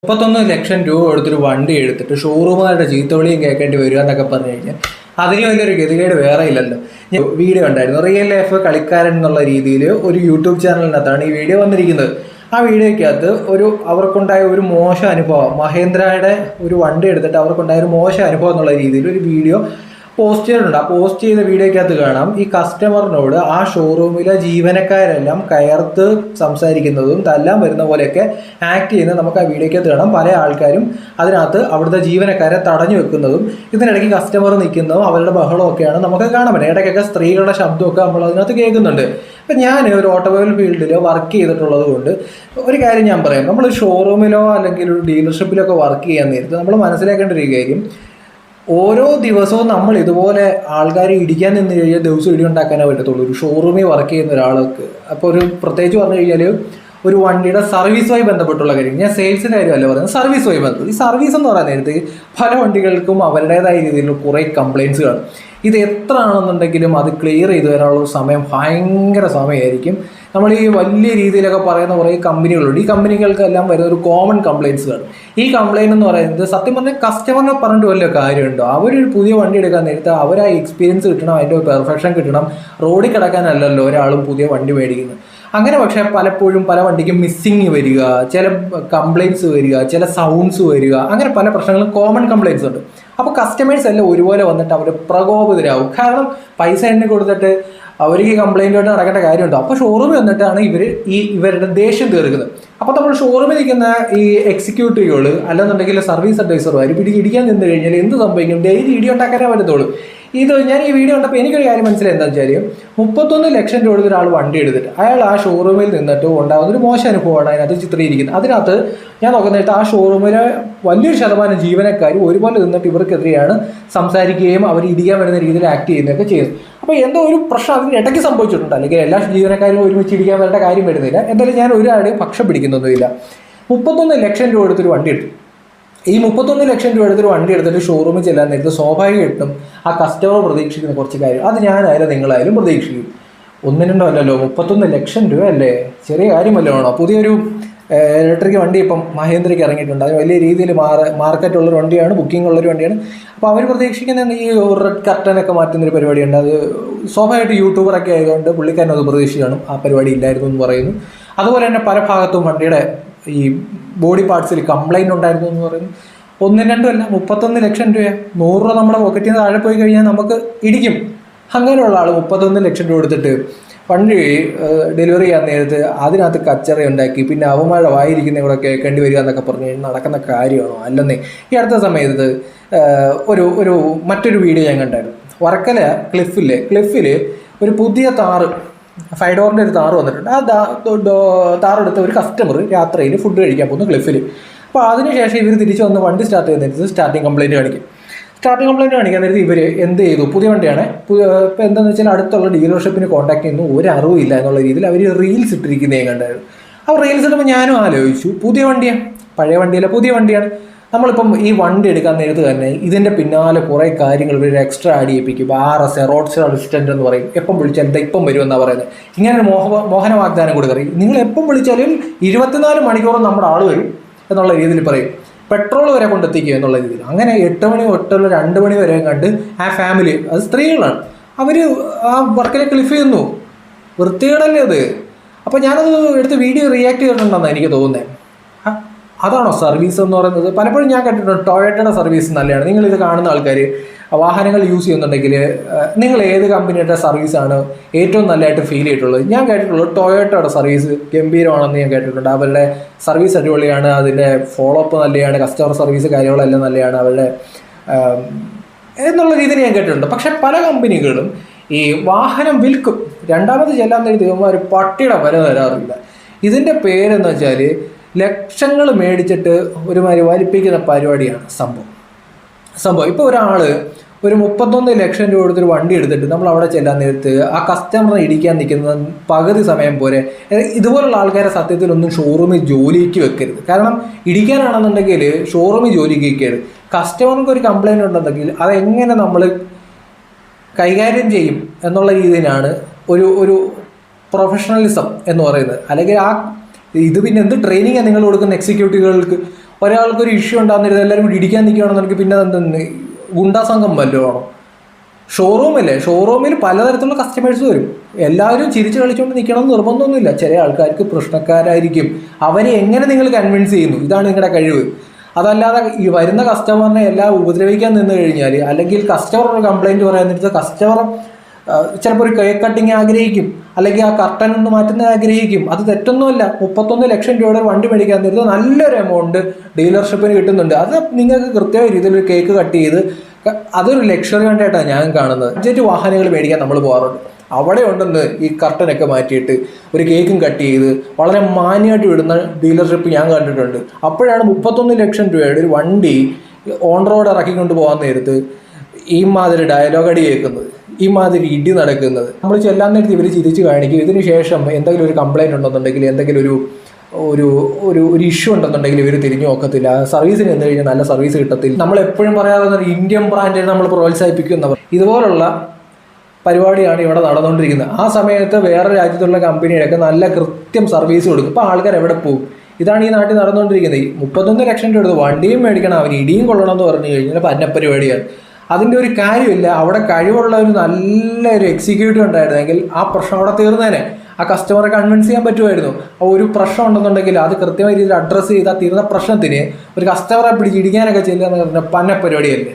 31 ലക്ഷം രൂപ കൊടുത്തൊരു വണ്ടി എടുത്തിട്ട് ഷോറൂമുകാരുടെ ചീത്തവിളിയും കേൾക്കേണ്ടി വരിക എന്നൊക്കെ പറഞ്ഞു കഴിഞ്ഞാൽ അതിന് വലിയൊരു ഗതികേട് വേറെ ഇല്ലല്ലോ. ഞാൻ വീഡിയോ ഉണ്ടായിരുന്നു, റിയൽ ലൈഫ് കളിക്കാരൻ എന്നുള്ള രീതിയിൽ ഒരു യൂട്യൂബ് ചാനലിനകത്താണ് ഈ വീഡിയോ വന്നിരിക്കുന്നത്. ആ വീഡിയോയ്ക്കകത്ത് അവർക്കുണ്ടായ ഒരു മോശം അനുഭവം, മഹേന്ദ്രയുടെ ഒരു വണ്ടി എടുത്തിട്ട് അവർക്കുണ്ടായ ഒരു മോശം അനുഭവം എന്നുള്ള രീതിയിൽ ഒരു വീഡിയോ പോസ്റ്റ് ചെയ്തിട്ടുണ്ട്. ആ പോസ്റ്റ് ചെയ്ത വീഡിയോയ്ക്കകത്ത് കാണാം ഈ കസ്റ്റമറിനോട് ആ ഷോറൂമിലെ ജീവനക്കാരെല്ലാം കയർത്ത് സംസാരിക്കുന്നതും തല്ലാൻ വരുന്ന പോലെയൊക്കെ ആക്ട് ചെയ്യുന്നത് നമുക്ക് ആ വീഡിയോയ്ക്കകത്ത് കാണാം. പല ആൾക്കാരും അതിനകത്ത് അവിടുത്തെ ജീവനക്കാരെ തടഞ്ഞു വെക്കുന്നതും ഇതിനിടയ്ക്ക് കസ്റ്റമർ നിൽക്കുന്നതും അവരുടെ ബഹളമൊക്കെയാണ് നമുക്ക് കാണാൻ പറ്റുന്നത്. ഇടയ്ക്കൊക്കെ സ്ത്രീകളുടെ ശബ്ദമൊക്കെ നമ്മൾ അതിനകത്ത് കേൾക്കുന്നുണ്ട്. ഇപ്പം ഞാൻ ഒരു ഓട്ടോമൊബൈൽ ഫീൽഡിൽ വർക്ക് ചെയ്തിട്ടുള്ളത് കൊണ്ട് ഒരു കാര്യം ഞാൻ പറയാം, നമ്മൾ ഷോറൂമിലോ അല്ലെങ്കിൽ ഒരു ഡീലർഷിപ്പിലോ ഒക്കെ വർക്ക് ചെയ്യാൻ നേരത്ത് നമ്മൾ മനസ്സിലാക്കേണ്ട ഒരു കാര്യം, ഓരോ ദിവസവും നമ്മൾ ഇതുപോലെ ആൾക്കാരെ ഇടിക്കാൻ നിന്ന് കഴിഞ്ഞാൽ ദിവസം ഇടി ഉണ്ടാക്കാനേ പറ്റത്തുള്ളൂ ഒരു ഷോറൂമിൽ വർക്ക് ചെയ്യുന്ന ഒരാൾക്ക്. അപ്പോൾ ഒരു പ്രത്യേകിച്ച് പറഞ്ഞു കഴിഞ്ഞാൽ ഒരു വണ്ടിയുടെ സർവീസുമായി ബന്ധപ്പെട്ടുള്ള കാര്യം, ഞാൻ സെയിൽസിൻ്റെ കാര്യമല്ല പറയുന്നത്, സർവീസുമായി ബന്ധപ്പെട്ട്. ഈ സർവീസ് എന്ന് പറയുന്ന നേരത്ത് പല വണ്ടികൾക്കും അവരുടേതായ രീതിയിൽ കുറേ കംപ്ലയിൻറ്റ്സ് കാണും. ഇത് എത്ര ആണെന്നുണ്ടെങ്കിലും അത് ക്ലിയർ ചെയ്ത് വരാനുള്ള സമയം ഭയങ്കര സമയമായിരിക്കും. നമ്മൾ ഈ വലിയ രീതിയിലൊക്കെ പറയുന്ന കുറേ കമ്പനികളുണ്ട്. ഈ കമ്പനികൾക്കെല്ലാം വരുന്ന ഒരു കോമൺ കംപ്ലയിൻറ്റ്സ് കാണും. ഈ കംപ്ലയിൻ്റ് എന്ന് പറയുന്നത് സത്യം പറഞ്ഞാൽ കസ്റ്റമറിനെ പറഞ്ഞിട്ട് വലിയ കാര്യമുണ്ടോ, അവരൊരു പുതിയ വണ്ടി എടുക്കാൻ നേരത്തെ അവരാ എക്സ്പീരിയൻസ് കിട്ടണം, അതിൻ്റെ പെർഫെക്ഷൻ കിട്ടണം. റോഡിൽ കിടക്കാനല്ലല്ലോ ഒരാളും പുതിയ വണ്ടി മേടിക്കുന്നത്. അങ്ങനെ പക്ഷേ പലപ്പോഴും പല വണ്ടിക്കും മിസ്സിങ് വരിക, ചില കംപ്ലയിൻറ്റ്സ് വരിക, ചില സൗണ്ട്സ് വരിക, അങ്ങനെ പല പ്രശ്നങ്ങളും കോമൺ കംപ്ലയിൻറ്റ്സ് ഉണ്ട്. അപ്പോൾ കസ്റ്റമേഴ്സ് എല്ലാം ഒരുപോലെ വന്നിട്ട് അവർ പ്രകോപിതരാകും. കാരണം പൈസ എണ്ണി കൊടുത്തിട്ട് അവർക്ക് ഈ കംപ്ലയിൻറ്റായിട്ട് നടക്കേണ്ട കാര്യമുണ്ടോ. അപ്പോൾ ഷോറൂമിൽ വന്നിട്ടാണ് ഇവരുടെ ദേഷ്യം തീർക്കുന്നത്. അപ്പോൾ നമ്മൾ ഷോറൂമിൽ നിൽക്കുന്ന ഈ എക്സിക്യൂട്ടീവുകൾ അല്ലെന്നുണ്ടെങ്കിൽ സർവീസ് അഡ്വൈസർമാർ ഇടിക്കാൻ നിന്ന് കഴിഞ്ഞാൽ എന്ത് സംഭവിക്കും, ഡെയിലി ഇടി ഉണ്ടാക്കാനേ പറ്റത്തുള്ളൂ. ഞാൻ ഈ വീഡിയോ കണ്ടപ്പോൾ എനിക്കൊരു കാര്യം മനസ്സിലായി. എന്താ വെച്ചാൽ 31 ലക്ഷം രൂപ ഒരാൾ വണ്ടി എടുത്തിട്ട് അയാൾ ആ ഷോറൂമിൽ നിന്നിട്ട് ഉണ്ടാകുന്ന ഒരു മോശം അനുഭവമാണ് അതിനകത്ത് ചിത്രീകരിക്കുന്നത്. അതിനകത്ത് ഞാൻ നോക്കുന്നിട്ട് ആ ഷോറൂമിലെ വലിയൊരു ശതമാനം ജീവനക്കാർ ഒരുപോലെ നിന്നിട്ട് ഇവർക്കെതിരെയാണ് സംസാരിക്കുകയും അവർ ഇടിക്കാൻ വരുന്ന രീതിയിൽ ആക്ട് ചെയ്യുന്നതൊക്കെ ചെയ്യുന്നത്. അപ്പോൾ എന്തോ ഒരു പ്രശ്നം അതിന് ഇടയ്ക്ക് സംഭവിച്ചിട്ടുണ്ട്. അല്ലെങ്കിൽ എല്ലാ ജീവനക്കാരും ഒരുമിച്ച് ഇടിക്കാൻ വരേണ്ട കാര്യം വരുന്നില്ല. എന്തായാലും ഞാൻ ഒരാളുടെയും പക്ഷം പിടിക്കുന്നൊന്നുമില്ല. 31 ലക്ഷം രൂപ എടുത്തൊരു വണ്ടി എടുത്തു. ഈ 31 ലക്ഷം രൂപ എടുത്തൊരു വണ്ടി എടുത്തിട്ട് ഷോറൂമിൽ ചെല്ലാൻ നേരത്തെ സ്വാഭാവികമായിട്ടും ആ കസ്റ്റമർ പ്രതീക്ഷിക്കുന്ന കുറച്ച് കാര്യം, അത് ഞാനായാലും നിങ്ങളായാലും പ്രതീക്ഷിക്കും. ഒന്നും രണ്ടോ അല്ലല്ലോ, 31 ലക്ഷം രൂപ അല്ലേ, ചെറിയ കാര്യമല്ലോ ആണോ. പുതിയൊരു ഇലക്ട്രിക് വണ്ടി ഇപ്പം മഹേന്ദ്രയ്ക്ക് ഇറങ്ങിയിട്ടുണ്ട്. അത് വലിയ രീതിയിൽ മാർക്കറ്റുള്ളൊരു വണ്ടിയാണ്, ബുക്കിംഗ് ഉള്ളൊരു വണ്ടിയാണ്. അപ്പോൾ അവർ പ്രതീക്ഷിക്കുന്ന ഈ റെഡ് കർട്ടനൊക്കെ മാറ്റുന്നൊരു പരിപാടിയുണ്ട്. അത് സ്വാഭാവികമായിട്ട് യൂട്യൂബറൊക്കെ ആയതുകൊണ്ട് പുള്ളിക്കാരൻ അത് പ്രതീക്ഷിച്ച് കാണും. ആ പരിപാടി ഇല്ലായിരുന്നു എന്ന് പറയുന്നു. അതുപോലെ തന്നെ പല ഭാഗത്തും വണ്ടിയുടെ ഈ ബോഡി പാർട്സിൽ കംപ്ലൈൻറ്റ് ഉണ്ടായിരുന്നു എന്ന് പറയുന്നു. ഒന്നും രണ്ടും അല്ല, 31 ലക്ഷം രൂപ. 100 രൂപ നമ്മുടെ പോക്കറ്റിൽ നിന്ന് താഴെ പോയി കഴിഞ്ഞാൽ നമുക്ക് ഇടിക്കും. അങ്ങനെയുള്ള ആൾ 31 ലക്ഷം രൂപ എടുത്തിട്ട് വണ്ടി ഡെലിവറി ചെയ്യാൻ നേരത്ത് അതിനകത്ത് കച്ചറ ഉണ്ടാക്കി പിന്നെ അവന്മാരുടെ വായിരിക്കുന്ന ഇവിടെ കേൾക്കേണ്ടി വരിക എന്നൊക്കെ പറഞ്ഞ് നടക്കുന്ന കാര്യമാണോ? അല്ലെന്നേ. ഈ അടുത്ത സമയത്ത് മറ്റൊരു വീഡിയോ ഞാൻ കണ്ടായിരുന്നു. വർക്കല ക്ലിഫിൽ ഒരു പുതിയ താറ്, 5 ഡോറിൻ്റെ ഒരു താറ് വന്നിട്ടുണ്ട്. ആ താറെടുത്ത ഒരു കസ്റ്റമർ രാത്രിയിൽ ഫുഡ് കഴിക്കാൻ പോകുന്നു ക്ലിഫിൽ. അപ്പോൾ അതിനുശേഷം ഇവർ തിരിച്ച് വന്ന് വണ്ടി സ്റ്റാർട്ട് ചെയ്യുന്ന സ്റ്റാർട്ടിങ് കംപ്ലയിൻറ്റ് കാണിക്കാൻ നേരത്തെ ഇവർ എന്ത് ചെയ്തു, പുതിയ വണ്ടിയാണ്. ഇപ്പോൾ എന്താണെന്ന് വെച്ചാൽ അടുത്തുള്ള ഡീലർഷിപ്പിന് കോൺടാക്ട് ചെയ്യുന്നു, ഒരു അറിവില്ല എന്നുള്ള രീതിയിൽ അവർ റീൽസ് ഇട്ടിരിക്കുന്നതേ കണ്ടായിരുന്നു. അപ്പോൾ റീൽസ് ഇടുമ്പോൾ ഞാനും ആലോചിച്ചു, പുതിയ വണ്ടിയാണ്, പഴയ വണ്ടിയല്ല, പുതിയ വണ്ടിയാണ്. നമ്മളിപ്പം ഈ വണ്ടി എടുക്കാൻ നേരത്ത് തന്നെ ഇതിൻ്റെ പിന്നാലെ കുറേ കാര്യങ്ങൾ ഇവർ എക്സ്ട്രാ ആഡ് ചെയ്യിപ്പിക്കും. RS റോഡ് സൈഡ് അസിസ്റ്റൻ്റ് എന്ന് പറയും. എപ്പം വിളിച്ചാലും ഇപ്പം വരുമെന്നാണ് പറയുന്നത്. ഇങ്ങനെ ഒരു മോഹന വാഗ്ദാനം കൊടുക്കറി, നിങ്ങൾ എപ്പം വിളിച്ചാലും 24 മണിക്കൂറും നമ്മുടെ ആൾ വരും എന്നുള്ള രീതിയിൽ പറയും. പെട്രോൾ വരെ കൊണ്ടെത്തിക്കുക എന്നുള്ള രീതിയിൽ. അങ്ങനെ 8 മണി തൊട്ടുള്ള 2 മണി വരെ കണ്ട് ആ ഫാമിലി, അത് സ്ത്രീകളാണ്, അവർ ആ വർക്കിനെ ക്ലിഫ് ചെയ്യുന്നു. വൃത്തികേടല്ലേ അത്? അപ്പോൾ ഞാനത് എടുത്ത് വീഡിയോ റിയാക്ട് ചെയ്തിട്ടുണ്ടെന്നാണ് എനിക്ക് തോന്നുന്നത്. അതാണോ സർവീസ് എന്ന് പറയുന്നത്? പലപ്പോഴും ഞാൻ കേട്ടിട്ടുണ്ട് ടൊയോട്ടയുടെ സർവീസ് നല്ലതാണ്. നിങ്ങളിത് കാണുന്ന ആൾക്കാർ വാഹനങ്ങൾ യൂസ് ചെയ്യുന്നുണ്ടെങ്കിൽ നിങ്ങൾ ഏത് കമ്പനിയുടെ സർവീസാണ് ഏറ്റവും നല്ലതായിട്ട് ഫീൽ ചെയ്തിട്ടുള്ളത്? ഞാൻ കേട്ടിട്ടുള്ളത് ടൊയോട്ടയുടെ സർവീസ് ഗംഭീരമാണെന്ന് ഞാൻ കേട്ടിട്ടുണ്ട്. അവരുടെ സർവീസ് അടിപൊളിയാണ്, അതിൻ്റെ ഫോളോ അപ്പ് നല്ലതാണ്, കസ്റ്റമർ സർവീസ് കാര്യങ്ങളെല്ലാം നല്ലതാണ് അവരുടെ എന്നുള്ള രീതിയിൽ ഞാൻ കേട്ടിട്ടുണ്ട്. പക്ഷേ പല കമ്പനികളും ഈ വാഹനം വിൽക്കും, രണ്ടാമത് ചെല്ലാൻ നേരത്തെ ഇവന്മാർ പട്ടിയുടെ വില തരാറില്ല. ഇതിൻ്റെ പേരെന്ന് വെച്ചാൽ ലക്ഷങ്ങൾ മേടിച്ചിട്ട് ഒരുമാതിരി വലിപ്പിക്കുന്ന പരിപാടിയാണ് സംഭവം. ഇപ്പോൾ ഒരാൾ ഒരു 31 ലക്ഷം രൂപ കൊടുത്തൊരു വണ്ടി എടുത്തിട്ട് നമ്മൾ അവിടെ ചെല്ലാൻ നേരത്ത് ആ കസ്റ്റമറിനെ ഇടിക്കാൻ നിൽക്കുന്ന പകുതി സമയം പോരെ. ഇതുപോലുള്ള ആൾക്കാരെ സത്യത്തിലൊന്നും ഷോറൂമിൽ ജോലിക്ക് വെക്കരുത്. കാരണം ഇടിക്കാനാണെന്നുണ്ടെങ്കിൽ ഷോറൂമിൽ ജോലിക്ക് വെക്കരുത്. കസ്റ്റമർക്ക് ഒരു കംപ്ലയിൻ്റ് ഉണ്ടെങ്കിൽ അതെങ്ങനെ നമ്മൾ കൈകാര്യം ചെയ്യും എന്നുള്ള രീതിയിലാണ് ഒരു പ്രൊഫഷണലിസം എന്ന് പറയുന്നത്. അല്ലെങ്കിൽ ഇത് പിന്നെ എന്ത് ട്രെയിനിങ്ങാണ് നിങ്ങൾ കൊടുക്കുന്ന എക്സിക്യൂട്ടീവുകൾക്ക്? ഒരാൾക്കൊരു ഇഷ്യൂ ഉണ്ടാകുന്നില്ല, എല്ലാവരും കൂടി ഇടിക്കാൻ നിൽക്കുകയാണെന്നുണ്ടെങ്കിൽ പിന്നെ എന്തെന്ന് ഗുണ്ടാ സംഘം വല്ലതും ആണോ? ഷോറൂമില്ലേ, ഷോറൂമിൽ പലതരത്തിലുള്ള കസ്റ്റമേഴ്സ് വരും. എല്ലാവരും ചിരിച്ച് കളിച്ചുകൊണ്ട് നിൽക്കണം എന്ന് നിർബന്ധമൊന്നുമില്ല. ചില ആൾക്കാർക്ക് പ്രശ്നക്കാരായിരിക്കും. അവരെ എങ്ങനെ നിങ്ങൾ കൺവിൻസ് ചെയ്യുന്നു, ഇതാണ് നിങ്ങളുടെ കഴിവ്. അതല്ലാതെ ഈ വരുന്ന കസ്റ്റമറിനെ എല്ലാം ഉപദ്രവിക്കാൻ നിന്ന് കഴിഞ്ഞാൽ, അല്ലെങ്കിൽ കസ്റ്റമർ ഒരു കംപ്ലൈൻറ്റ് പറയാൻ നേരത്ത് കസ്റ്റമർ ചിലപ്പോൾ ഒരു കേക്ക് കട്ടിങ് ആഗ്രഹിക്കും, അല്ലെങ്കിൽ ആ കർട്ടൻ ഒന്ന് മാറ്റുന്നത് ആഗ്രഹിക്കും. അത് തെറ്റൊന്നുമല്ല. 31 ലക്ഷം രൂപയുടെ വണ്ടി മേടിക്കാൻ നേരത്ത് നല്ലൊരു എമൗണ്ട് ഡീലർഷിപ്പിന് കിട്ടുന്നുണ്ട്. അത് നിങ്ങൾക്ക് കൃത്യമായ രീതിയിൽ ഒരു കേക്ക് കട്ട് ചെയ്ത്, അതൊരു ലക്ഷറി വണ്ടിയായിട്ടാണ് ഞാൻ കാണുന്നത്. ബഡ്ജറ്റ് വാഹനങ്ങൾ മേടിക്കാൻ നമ്മൾ പോകാറുണ്ട്. അവിടെ ഉണ്ടെന്ന് ഈ കർട്ടനൊക്കെ മാറ്റിയിട്ട് ഒരു കേക്കും കട്ട് ചെയ്ത് വളരെ മാന്യമായിട്ട് വിടുന്ന ഡീലർഷിപ്പ് ഞാൻ കണ്ടിട്ടുണ്ട്. അപ്പോഴാണ് 31 ലക്ഷം രൂപയുടെ ഒരു വണ്ടി ഓൺ റോഡ് ഇറക്കിക്കൊണ്ട് പോകാൻ നേരത്ത് ഈ മാതിരി ഡയലോഗ് അടി കേൾക്കുന്നത്, ഈ മാതിരി ഇടി നടക്കുന്നത്. നമ്മൾ ചെല്ലാൻ നേരത്ത് ഇവർ ചിരിച്ച് കാണിക്കും. ഇതിന് ശേഷം എന്തെങ്കിലും ഒരു കംപ്ലൈൻറ്റ് ഉണ്ടെന്നുണ്ടെങ്കിൽ, എന്തെങ്കിലും ഒരു ഒരു ഒരു ഒരു ഇഷ്യൂ ഉണ്ടെന്നുണ്ടെങ്കിൽ ഇവർ തിരിഞ്ഞു നോക്കത്തില്ല. സർവീസിന് എന്ന് കഴിഞ്ഞാൽ നല്ല സർവീസ് കിട്ടത്തില്ല. നമ്മൾ എപ്പോഴും പറയാവുന്ന ഒരു ഇന്ത്യൻ ബ്രാൻഡിനെ നമ്മൾ പ്രോത്സാഹിപ്പിക്കുന്നവർ. ഇതുപോലുള്ള പരിപാടിയാണ് ഇവിടെ നടന്നുകൊണ്ടിരിക്കുന്നത്. ആ സമയത്ത് വേറെ രാജ്യത്തുള്ള കമ്പനിയൊക്കെ നല്ല കൃത്യം സർവീസ് കൊടുക്കും. ഇപ്പോൾ ആൾക്കാർ എവിടെ പോകും? ഇതാണ് ഈ നാട്ടിൽ നടന്നുകൊണ്ടിരിക്കുന്നത്. 31 ലക്ഷം രൂപ എടുത്ത് വണ്ടിയും മേടിക്കണം, അവന് ഇടിയും കൊള്ളണം എന്ന് പറഞ്ഞു കഴിഞ്ഞാൽ പന്നപ്പരിപാടിയാണ്. അതിൻ്റെ ഒരു കാര്യമില്ല. അവിടെ കഴിവുള്ള ഒരു നല്ലൊരു എക്സിക്യൂട്ടീവ് ഉണ്ടായിരുന്നെങ്കിൽ ആ പ്രശ്നം അവിടെ തീർന്നേനെ. ആ കസ്റ്റമറെ കൺവിൻസ് ചെയ്യാൻ പറ്റുമായിരുന്നു. ഒരു പ്രശ്നം ഉണ്ടെന്നുണ്ടെങ്കിൽ അത് കൃത്യമായ രീതിയിൽ അഡ്രസ്സ് ചെയ്താൽ തീർന്ന പ്രശ്നത്തിന് ഒരു കസ്റ്റമറെ പിടിച്ചിടിക്കാനൊക്കെ ചെല്ലുക എന്ന് പറഞ്ഞാൽ പന്നപ്പരിപാടിയല്ലേ.